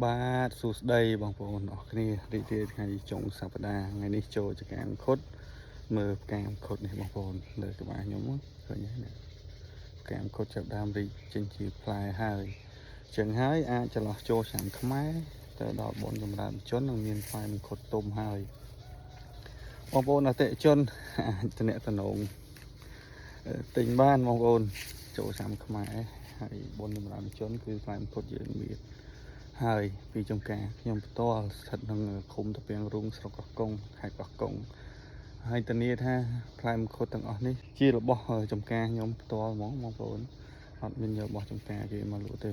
បាទសួស្តីបងប្អូនអរគ្នារីករាយថ្ងៃចុងសប្តាហ៍ថ្ងៃនេះចូលចកាមខុដមើលផ្កាមខុដនេះបងប្អូនលើក្បាលខ្ញុំឃើញហើយណាផ្កាមខុដចាប់ដើមរីកចេញជាផ្លែហើយចឹងហើយអាចចន្លោះចូលឆ្នាំខ្មែរទៅដល់បុណ្យចម្រើនជននឹងមានផ្លែមខុដទុំហើយបងប្អូនអតិជនអាចតំណទិញបានបងប្អូនចូលឆ្នាំខ្មែរហើយបុណ្យចម្រើនជនគឺផ្លែមខុដយើងមានហើយពីចំការខ្ញុំផ្ទាល់ស្ថិតក្នុងឃុំតាពាំងរូងស្រុកកោះកុងខេត្តកោះកុងហើយធានាថាផ្លែមង្ឃុតទាំងអស់នេះជារបស់ចំការខ្ញុំផ្ទាល់ហ្មងបងប្អូនអត់មានយករបស់ចំការគេមកលក់ទេ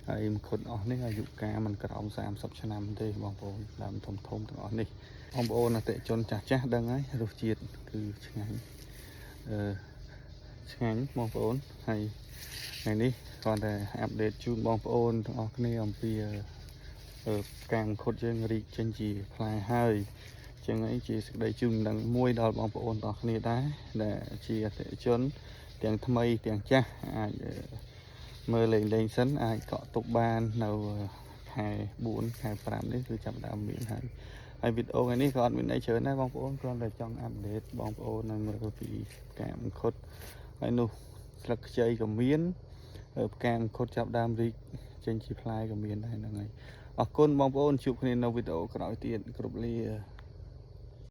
ហើយមង្ឃុតអស់នេះអាយុកាលមិនក្រោម30ឆ្នាំទេបងប្អូនដើមធំទាំងអស់នេះបងប្អូនអតិជនចាស់ដឹងហើយរសជាតិគឺឆ្ងាញ់ឆ្ងាញ់បងប្អូនហើយថ្ងៃនេះគាត់តែអាប់ដេតជូនបងប្អូនទាំងអស់គ្នាអំពីផ្កាមង្ឃុតយើងរីកចេញជាផ្លែហើយចឹងអីជាសេចក្តីជូនដំណឹងមួយដល់បងប្អូនទាំងអស់គ្នាដែរដែលជាអតិថិជនទាំងថ្មីទាំងចាស់អាចមើលលេងសិនអាចកក់ទុកបាននៅខែ4ខែ5នេះគឺចាប់ដើមមានហើយវីដេអូថ្ងៃនេះក៏អត់មានអីច្រើនដែរបងប្អូនគ្រាន់តែចង់អាប់ដេតបងប្អូននៅមើលពីផ្កាមង្ឃុតហើយនោះស្លឹកខ្ចីក៏មានផ្កាមង្ឃុតចាប់ដើមរីកចេញជាផ្លែក៏មានដែរហ្នឹងហើយអរគុណបងប្អូនជួបគ្នានៅវីដេអូក្រោយទៀតគ្រប់លា